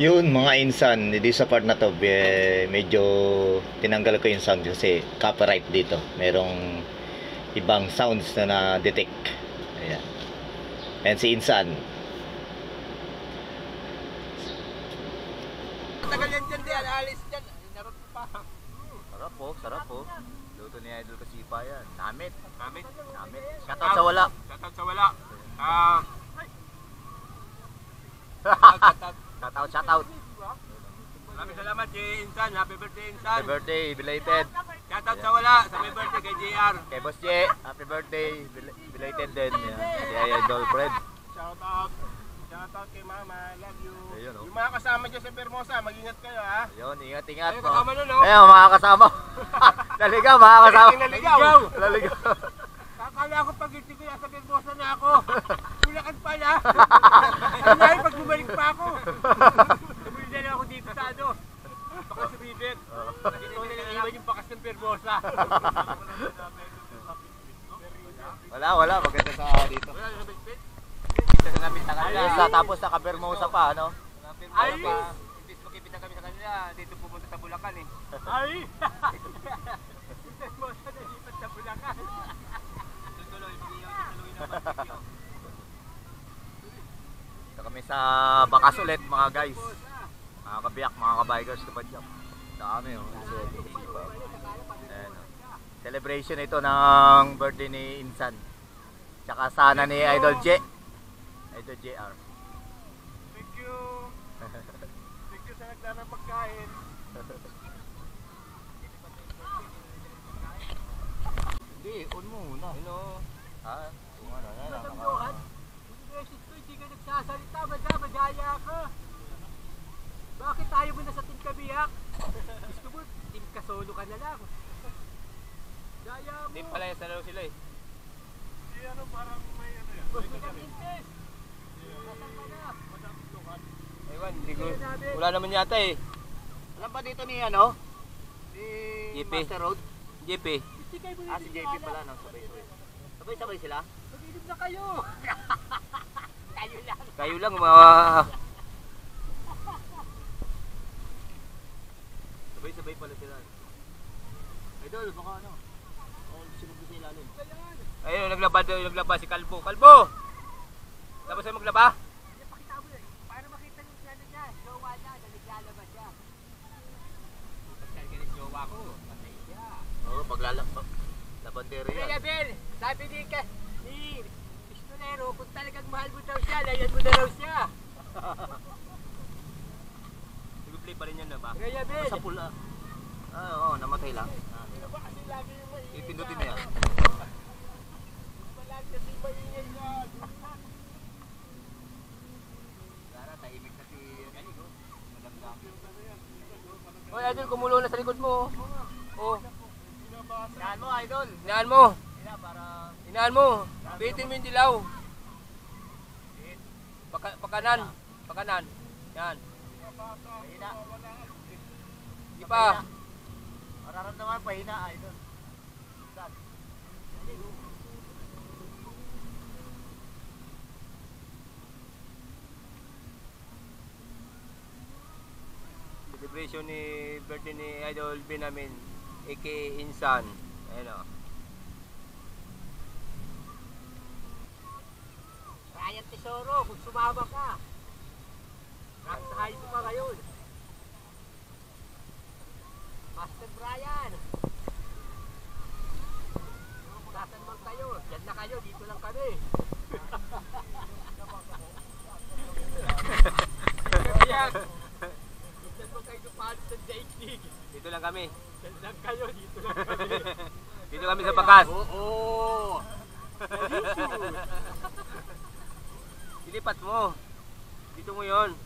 Yun, mga insan, dito sa part na to, medyo tinanggal ko yung sound kasi copyright dito. Merong ibang sounds na na-detect. Ayan. And si insan. Tagal yan dyan, di alis dyan. Narot pa. Sarap po, sarap po. Luto ni Idol Kasipa yan. Namit. Namit. Namit. Shoutout sa wala. Shoutout sa wala. Shoutout. Maraming salamat kay Insan. Happy birthday, Insan. Happy birthday, belated. Shoutout sa wala. Sa may birthday kay JR. Kay Boss J, happy birthday. Belated din. Yan. Si Idol Fred. Shoutout. Shoutout kay Mama. Love you. Ayun, oh. Yung mga kasama dyan sa Permosa, mag-ingat kayo, ha? Ayun, ingat-ingat. Ayun, kasama nun, no? Ayun, mga kasama. Naligaw, mga kasama. Naligaw. Naligaw. Akala ko pag hindi ko nasa Permosa na ako. Bulacan pala. Ay, pag bumalik pa ako. Bumili na ako dito sa ano. Bakas sa bibig. Dito ko nilalaman yung bakas ng Permosa. Wala. Maganda sa dito. Wala na bitbit. Dito sa nabinta kanila. Tapos naka-Bermosa pa, ano? Ay! Imbis makipita kami sa kanila, dito pumunta sa Bulacan eh. Ay! Permosa na lipat sa Bulacan. Tuloy naman. Dito kami sa Bakas ulit mga guys. Mga kabiyak, mga kabikers, kapadyak. Dami oh. Ayan, oh. Celebration ito ng birthday ni Insan. Tsaka sana ni Idol J. Idol JR. Thank you. Thank you sa nagdarang pagkain. Hindi, on mo muna. Hello. Ha? Kung ano, Johan, beses ko hindi ka nagsasalita, madaya ka. Bakit tayo mo na sa Team Kabiyak? Gusto mo, Team Kasolo ka na lang. Daya mo. Hindi pala yung laro sila eh. Di ano, parang may ano yan. Gusto ka Pintes. Nasaan ka na? Ewan, hindi ko. Wala naman yata eh. Alam ba dito ni ano? Ni JP. Master Road? JP. Istikay mo Ah, si JP pala, no? Sabay-sabay sila? Mag-inom na kayo. Kayo lang. Kayo lang mga... Sabay-sabay pala sila. Idol, baka ano? Sinugod sa ilalim. Ayun, naglaba si Kalbo. Kalbo! Tapos ay maglaba? Pakita mo eh. Para makita yung plano niya. Jowa niya, naglalaba siya. Pagkal ka ng jowa ko, patay siya. Oo, labandero Kuya yan. Abel, sabi ni Pistolero, kung talagang mahal mo daw siya, layan mo na raw siya. Nag-play pa rin yan na ba? Kuya Abel. Sa pula. Ah, oo, namatay lang. Kasi lagi yung maingay. Ipindutin mo yan. Palagi kasi maingay yan. Lara, tahimik na si Madam Dami. Hoy, Idol, kumulo na sa likod mo. Oh. Yan mo, Idol. Inaan mo. Sila para... Inaan mo. Bitin mo yung dilaw. Pakanan. Pakanan. Yan. Pahina. Di pa. Mararamdaman pahina, Idol. Saan? Celebration ni birthday ni Idol Benamin aka Insan. Ayun o. Ryan Tesoro, kung sumama ka. Nakasahay mo ka ngayon. Master Brian. Nasaan man kayo? Diyan na kayo, dito lang kami. Kabiyak. Diyan mo kayo paano sa daigdig. Dito lang kami. Diyan lang kayo, dito lang kami. Dito kami sa Bakas. Oo. Delicious. Ilipat mo. Dito mo yon.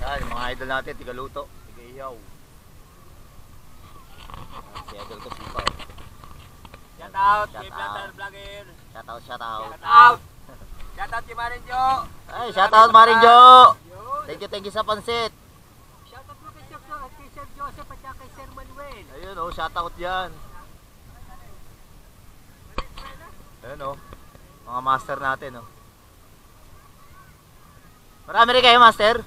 Yan, yung mga idol natin, tigaluto, tiga-ihaw. Si Idol Kasipa. Shout out, Shout kay out. Blatter Vlogger. Shoutout. Shout out. Shout out kay Marin Jo. Ay, shoutout Maring Jo. Yun. Thank you sa pansit. Shout out mo kay Sir Joseph at saka kay Sir Manuel. Ayun oh, shoutout yan. Ayun oh. Mga master natin oh. Marami rin kayo, Master?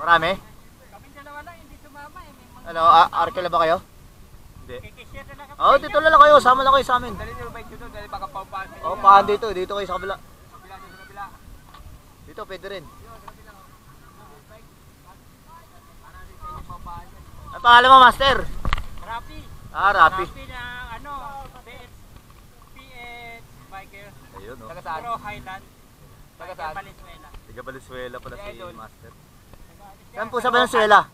Marami? Kaming dalawa lang, hindi sumama eh. Ano, arkela ba kayo? Hindi. Kikishare na lang kami. Oh, dito lang kayo. Sama na kayo sa amin. Dali nyo bike nyo doon, dali baka paupahan. Oh, paan dito. Dito kayo sa kabila. Kabila doon sa kabila. Dito, pwede rin. Ang pangalan mo, Master? Rapi. Rapi. Rapi na ano, PH biker. Ayun, oh. Taga saan? Pro Highland. Taga saan? Valenzuela. Tiga Valenzuela pala si Idol. Master. Saan po sa Valenzuela?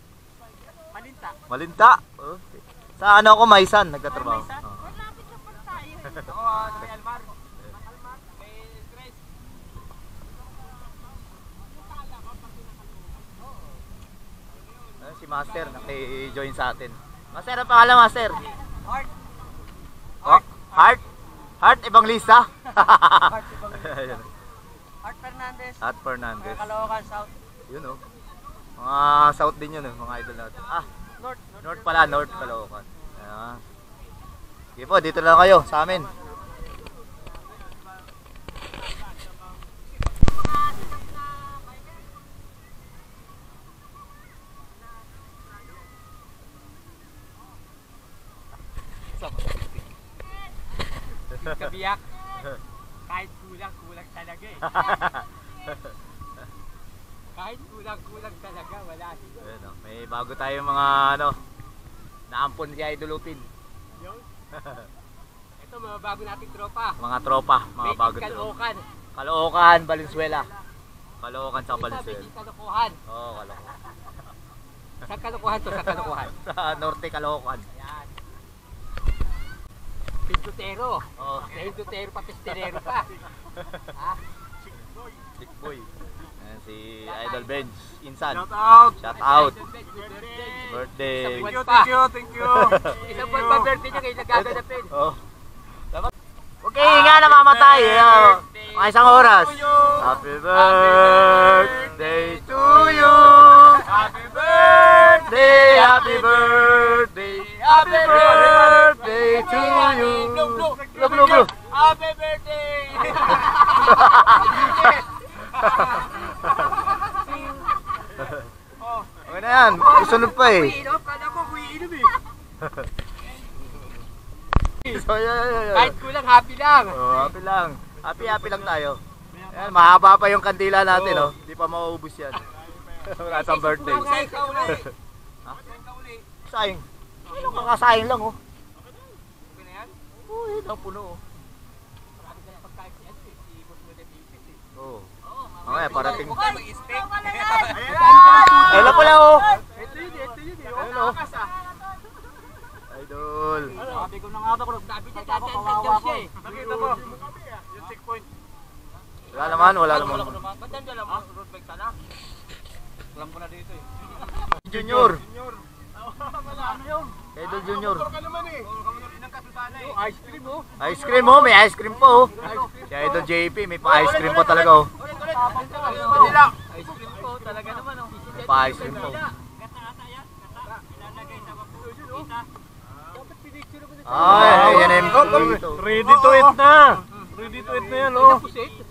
Malinta. Malinta. Okay. Sa ano ako, Maisan, nagtatrabaho. Maisan? Oo. Lapit na pala tayo. Ako, sa may Almar. Almar, may Grace. Ayun, si Master, naki-join sa atin. Master, ang pangalan, Master? Art. Oh, Heart? Heart Evangelista? Ayun. Art Fernandez. At Fernandez. Mga Caloocan South. Yun, oh. Mga South din yun, mga idol natin. North. North pala, North Caloocan. Ayan. Sige po, dito lang kayo sa amin. Kabiyak. Kahit kulang talaga eh. Kahit kulang talaga, wala siya. Ayan, oh. May bago tayong mga ano, naampon si Idol Upin. Yun. Ito mga bago nating tropa. Mga tropa, mga Made in bago tropa. Caloocan. Caloocan, Valenzuela. Caloocan sa Ito, Valenzuela. made in Caloocan. Oo, Caloocan. Sa Caloocan to, sa Caloocan. Sa Norte Caloocan. Ayan. Pintutero. Oo. Dahil Dutero pa, pisterero pa. Ha? Big boy. Ayan, si Idol Benz, Insan. Shout out. Shout out. Birthday. Birthday. Isang buwan pa. Thank you. Isang buwan pa birthday niya kayo nagaganapin. Oh. Dapat. Okay, nga namamatay. Mga isang oras. Happy birthday to you. Happy birthday. Happy birthday. Happy birthday to you. Blue. Happy birthday. Okay na yan. Isunod pa eh. Umiinom, kala ko umiinom eh. So, yeah. Kahit kulang, happy lang. Oh, happy lang. Happy lang tayo. Ayan, mahaba pa yung kandila natin, oh. Di pa mauubos yan. Wala sa birthday. Sayang ka uli. Ha? Sayang ka uli. Sayang. Ano kakasayang lang, oh. Okay na yan? Oh, yun ang puno, oh. Marami ka na pagkain si Ed, si Boss Mo na Bipit eh. Oo. Okay, parating. Huwag ka mag-steak. Ayun pala, oh. Ito yun eh. Ayun, oh. Idol. Sabi ko na nga ba kung nagdabi niya, kawawa ko. Nakita mo, yung checkpoint. Wala naman. Ba't nandiyan lang mo? Road bike sana? Alam ko na dito eh. Junior. Ano yun? Idol Junior. ka naman eh. Inang kasusana eh. Ice cream oh. Ice cream, oh. May ice cream po, oh. Si Idol JP, may pa-ice cream po talaga, oh. Ice cream po talaga naman oh. May pa-ice cream po. Gata-gata yan. Gata. Ilalagay sa kita. Dapat pinicture mo na Ay, yan yung Ready to eat na. Ready to eat na yan, oh.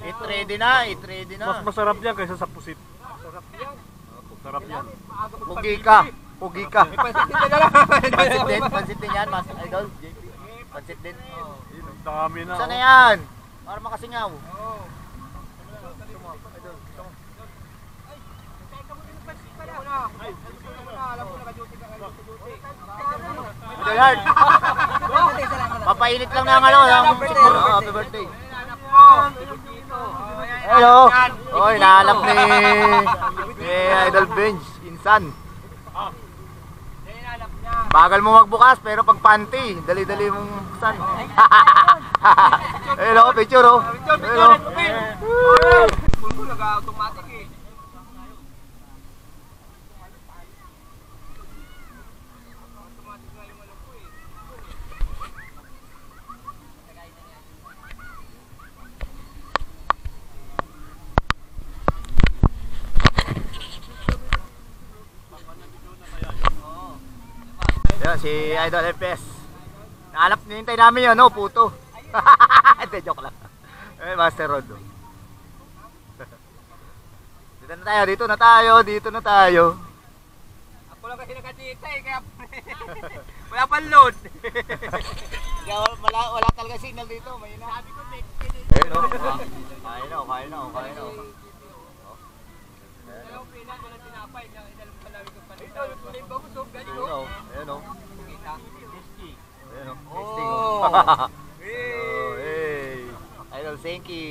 Eat ready na, eat ready Mas na. masarap yan kaysa sa pusit. Sarap yan. Sarap yan. Pugi ka. Pugi ka. Pansit na lang. Pansit din yan, Mas Idol. JP. Pansit din. Ang dami na. Saan na yan? Para makasingaw. Idol Hard. Papainit lang ng ano, ng siguro. Happy birthday. Hello. Oh, hinahanap ni Idol Benz, Insan. Bagal mo magbukas pero pag panty, dali-dali mong buksan. Hello, picture oh. Hello. Pulpul nag-automatic eh. Yan, si Idol FPS. Nahanap, nihintay namin yun, no? Puto. Hindi, joke lang. Eh, Master Rod. Dito na tayo. Ako lang kasi nakatita eh, kaya wala pang load. Wala talaga signal dito. May Sabi ko, Ayun o. Kain na. dalawang pinan, walang tinapay. Inalam pa namin kung palit. Ito, yung tulay ba gusto? Galing Ayun o. o. Ayun o. Kita. Ayun o. Oh. Hey. Idol Senki.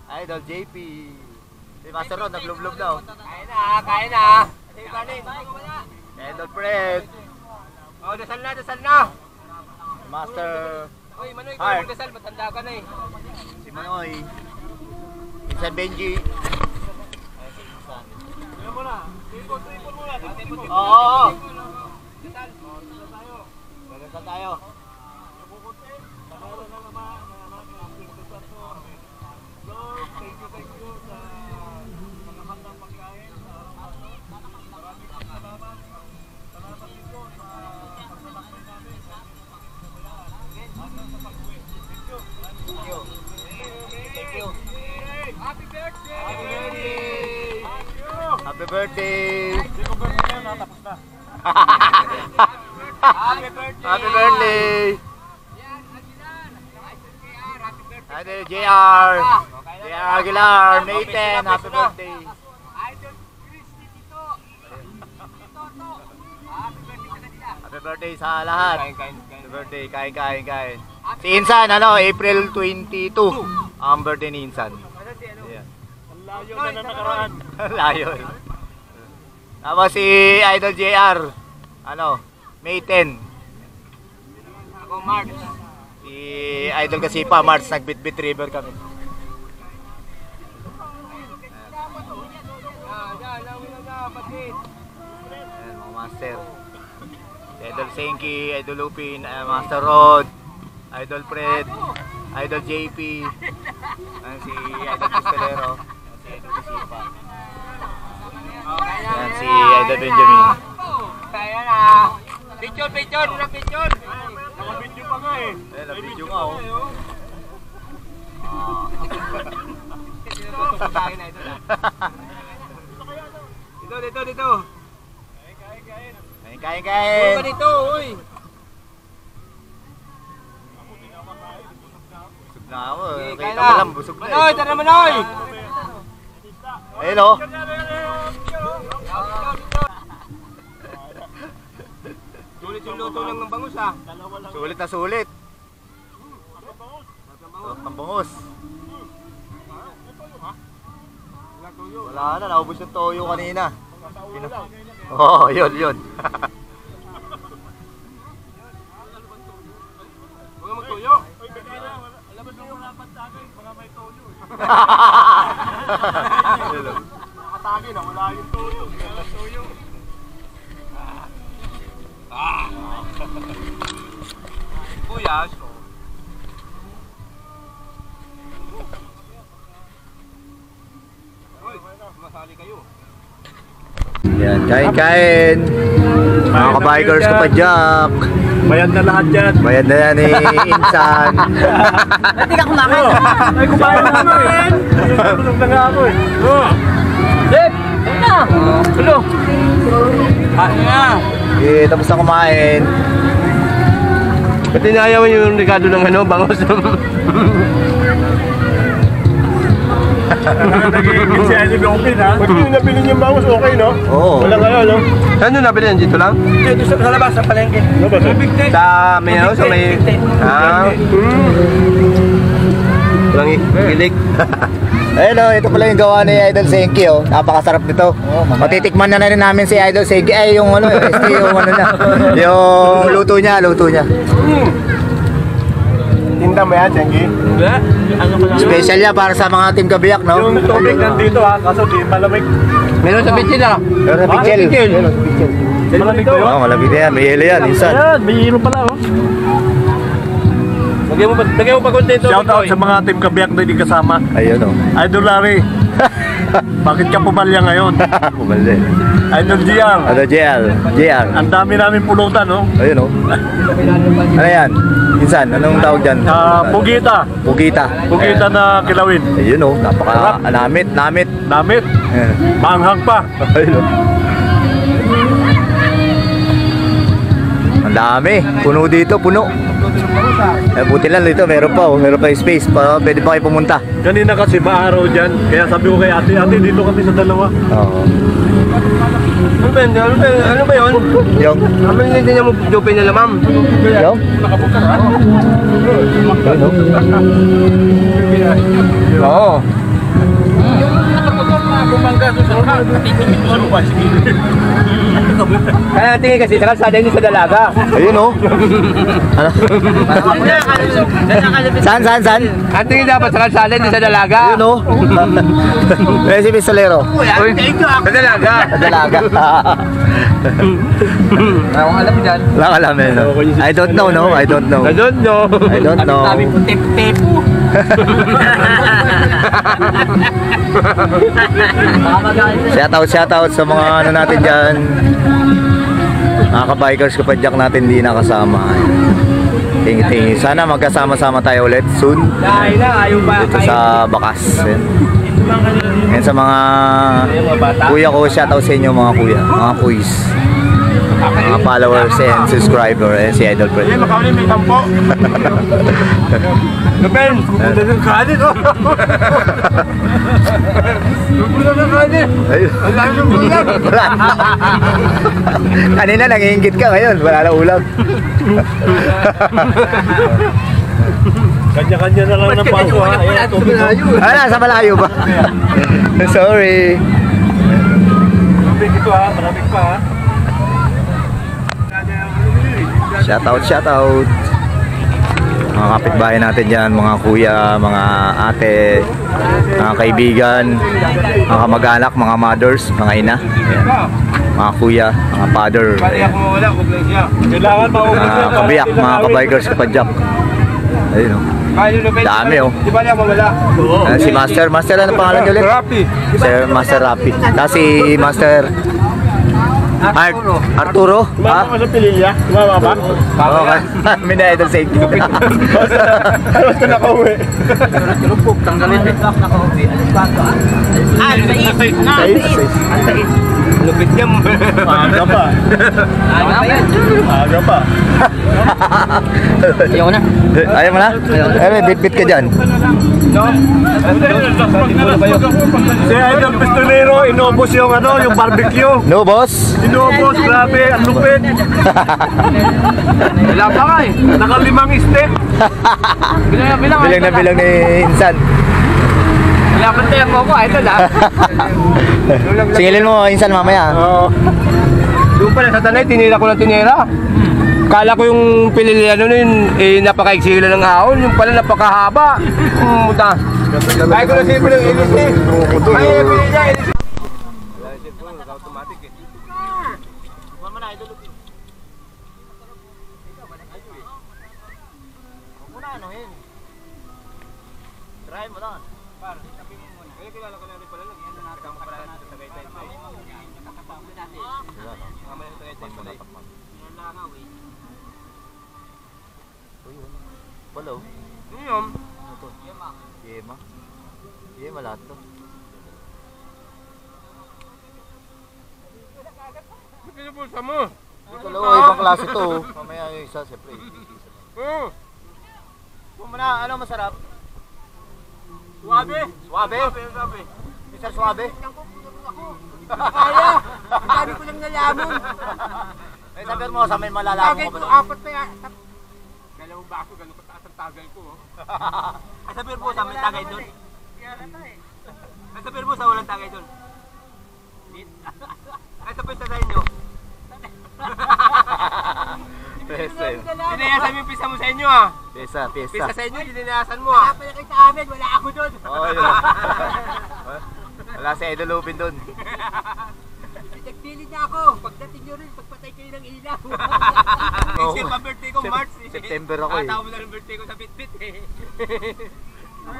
Idol JP. Si Master Ron, naglublog na o. Kain na. Hey, Barney, wala. Idol Fred. Oh, dasal na. Master Uy, Manoy, Heart. kung magdasal, matanda ka na eh. si Manoy. Insan Benji. Oo. Magdasal tayo. Happy birthday! Happy birthday! Happy birthday! Happy birthday! Yan, Aguilar. Happy birthday. Idol JR! JR Aguilar, May 10, happy birthday! Idol Christy Tito. Toto. Happy birthday sa kanila. Happy birthday sa lahat! Kain. Happy birthday, kain. Si Insan, April 22 ang birthday ni Insan. Ayan. Layo na nakaraan. Layo. Tapos si Idol JR, May 10. Ako, Mark. Si Idol kasi pa, March, nag-Bitbit River kami. Kapatid. Ayan, mga master. Si Idol Senki, Idol Lupin, Master Rod, Idol Fred, Idol JP, ayan, si Idol Pistolero, si Idol Isipa, ayan, si Idol Benjamin. Kaya na. Picture. Una picture. Nakabidyo pa nga eh. Ayan, na-video nga oh. Tinututok sa akin na ito na. Dito. Kain. Ano ba dito, uy? Busog na ako eh. Sige, Kita kain mo na. lang, busog na Manoy, eh. tara Manoy! Ayun oh. Sulit yung luto lang ng bangus ha. Sulit na sulit. Ang bangus. Wala na, naubos yung toyo kanina. Oo, yun. Huwag ka magtuyo. Alabas mo yung lapat sa akin, baka may toyo eh. Nakatagi na, wala yung toyo. Wala toyo. Buyas. Uy, masali kayo. Yan, kain. Mga kabikers kapadyak. Bayad na lahat yan. Bayad na yan ni Insan. Hindi ka kumakain. Ay, kumain na ako eh. Tulog na nga ako eh. Dep! Ano? Hello? Ano nga? Okay, tapos na kumain. Ba't inayawan yung Ricardo ng bangos? Nagiging si Eddie Open ha? Ba't yung nabili niyong bangos okay no? Oo. Wala kayo no? Saan yung nabili yan? Dito lang? Dito sa labas, sa palengke. Sa may ano? Sa may... Ah? Walang gilig. Ayun o, ito pala yung gawa ni Idol Senki oh. Napakasarap nito. Matitikman na rin namin si Idol Senki. Ay, yung ano, yung ano niya. Yung luto niya. Tinda mo yan, Sengi? Special niya para sa mga team kabiyak, no? Yung tubig nandito ha, kaso di malamig. Meron sa bitsin na. Pero sa pichel. Malamig ba yun? Oo, malamig na yan. May hilo yan, Insan. Ayan, may hilo pala oh. Lagyan mo pa kontento. Shout out sa mga team kabiyak na hindi kasama. Ayun o. Idol Larry. Bakit ka pumalya ngayon? Pumalde. Idol GR. Ano, JR? Ang dami namin pulutan no? Ayun o. Ano yan? Minsan, anong tawag dyan? Pugita. Pugita. Pugita na kilawin. Ayun oh, napaka namit. Namit. Eh. Maanghang pa. Ayun oh. Ang dami. Puno dito, puno. Buti lang dito, meron pa yung space. Pwede pa kayo pumunta. Kanina kasi maaraw dyan. Kaya sabi ko kay ate, dito kami sa dalawa. Oo. Ano ba yun? Yung? Ano hindi niya mo jupin nila, ma'am? Yung? Ayun oh. Oo. Kaya tingin kasi sa kalsada hindi sa dalaga. Ayun oh. Ano? Saan? Ang tingin dapat sa kalsada hindi sa dalaga. Ayun oh. Eh si Pistolero. Sa dalaga. Sa dalaga. Ang alam mo dyan. Wala ka alam eh. No? I don't know, no? I don't know. I don't know. I don't know. Sabi ko, tepo. Shoutout sa mga ano natin dyan. Mga ka-bikers, kapadyak natin di nakasama. Tingi-tingi. Sana magkasama-sama tayo ulit soon. Dahil na, ayaw ba? Dito sa Bakas. Yan sa mga kuya ko, shoutout sa inyo mga kuya. Mga kuys. Mga followers and subscriber. And si Idol Fred. Makawin may tampo. Lupen, pupunta ng kanin, oh. Pupunta ng kanin. Ayun. Ang dami ng ulam. Kanina nangiingit ka, ngayon wala na ulam. Kanya-kanya na lang ng paso ha. Ayan, tubig ko. Nasa malayo ba? Sorry. Tubig ito ha, maraming pa ha. Shoutout. Mga kapitbahay natin dyan, mga kuya, mga ate, mga kaibigan, mga kamag-anak, mga mothers, mga ina. Ayan. Mga kuya, mga father. Ayan. Kailangan maubos Mga kabiyak, mga kabikers, kapadyak. Ayun o. Dami oh. Di ba niya mawala? Si Master ano pangalan niyo ulit? Rapi. Sir Master Rapi. Tapos si Master Arturo. Tumama ka sa pililya? Tumama ba? Oo, mina idol sa inyo. Basta nakauwi. Lupok, tanggalin. Nakauwi. Lupit niya mo. Maaga pa. Maaga pa. Ayaw na. Ayaw mo na? Eh, bit-bit ka dyan. Si Idol Pistolero, inubos yung yung barbecue. No, boss? Inubos, grabe, ang lupit. Wala pa ka eh. Naka-5 step. Bilang na bilang ni Insan. Wala pa tayo mo ko. Ito na. Singilin mo, Insan, mamaya. Oo. Doon pala sa tanay, tinira ko ng tinira. Kala ko yung pinilihan nun, napaka-iksi lang ng ahon. Yung pala napakahaba. Kaya ko na sila ng ilis eh. Ay, pinilihan, ilis. Automatic eh. Huwag mo na, idol. Huwag mo na, anuhin. Try mo lang. Par, sabi mo muna. Kaya kilala ko na rin pala lang. Yan na natin ang paraan natin sa Tagaytay. Kakapampo natin. Mamaya sa Tagaytay pala eh. Yan lang nga, wait. Hello. Ano yun? Yema. Yema lahat to. Ba't pinupulsa mo? Hello, ibang klase to. Mamaya yung isa, siyempre. Oo. Kung mo na, ano masarap? Suwabe. Suwabe? Suwabe. Mr. Suwabe? Kaya. Sabi ko lang nalaman. Eh, sabi mo, sa may malalaman Tagay mo ko, ba? apat na yan. Dalawang baso, gano'n kataas ang tagal ko. Ay, sabihin mo sa may tagay doon. Ay, sabihin mo sa walang tagay doon. Ay, sabihin sa inyo. Pesa yun. Dinayasan mo yung pisa mo sa inyo ah. Pesa. Pisa sa inyo, dinayasan mo ah. Wala kayo sa amin, wala ako doon. Oo, yun. Wala si Idol Lupin doon. Nagpili niya ako. Pagdating nyo rin, pagpatay kayo ng ilaw. Oo. Isip pa birthday ko, March eh. September ako eh. Tawag na ng birthday ko sa Bitbit eh. Sa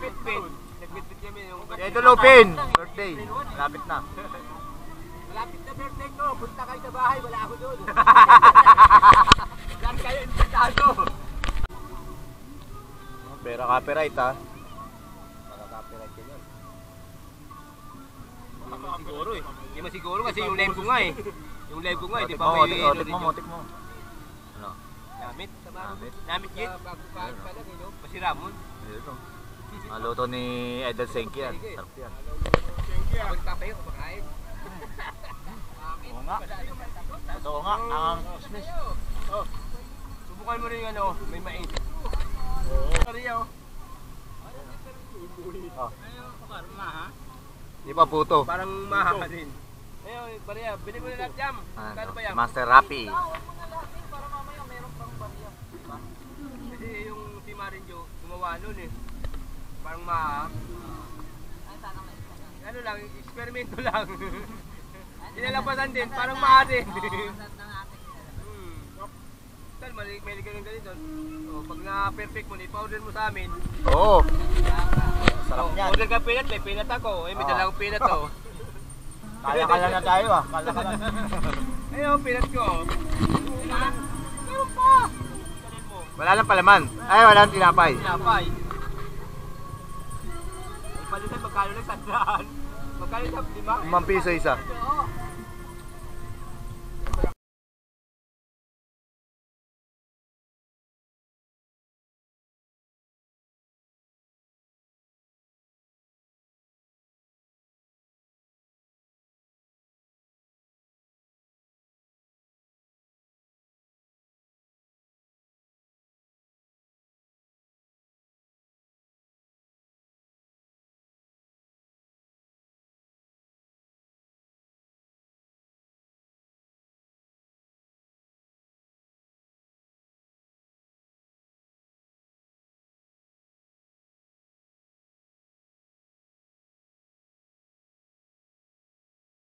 Bitbit. Nag-Bitbit kami yung Si Idol Lupin! Birthday. Malapit na. malapit na birthday ko. Punta kayo sa bahay, wala ako doon. Yan kayo, impetado. Copyright ha. Copyright ka yun. Siguro eh. Hindi man siguro kasi yung live ko nga eh. Yung live ko nga eh, di ba may... Otik mo. Ano? Namit. Namit. Namit yun. Kasi Ramon. Ayun o. Naluto ni Idol Senki yan. Sarap yan. Magpapayo, kumakain. Oo nga. Oo nga. Ang Christmas. Subukan mo rin yung ano, may mais. Kariya oh. Di pa puto. Parang maha din. Ayun, Maria, bili mo na lahat jam. Kano ba yan? Master Rappi. Kasi yung si Marinjo, gumawa nun eh. Parang maha. Ano lang, eksperimento lang. Inalapasan din, parang maha din. Tal, may ganun ganito. Oh, pag na-perfect mo, i-powder mo sa amin. Oo. Sarap Oh, yan. order ka peanut, may peanut ako. Eh, may dala akong peanut oh. Kaya na tayo ah. Kala. Ayun, peanut ko. Meron pa! Wala lang palaman. Ay, wala lang tinapay. Tinapay. Ay, palitan, magkano lang 100? Magkano sa 5? 5 piso isa. Oo.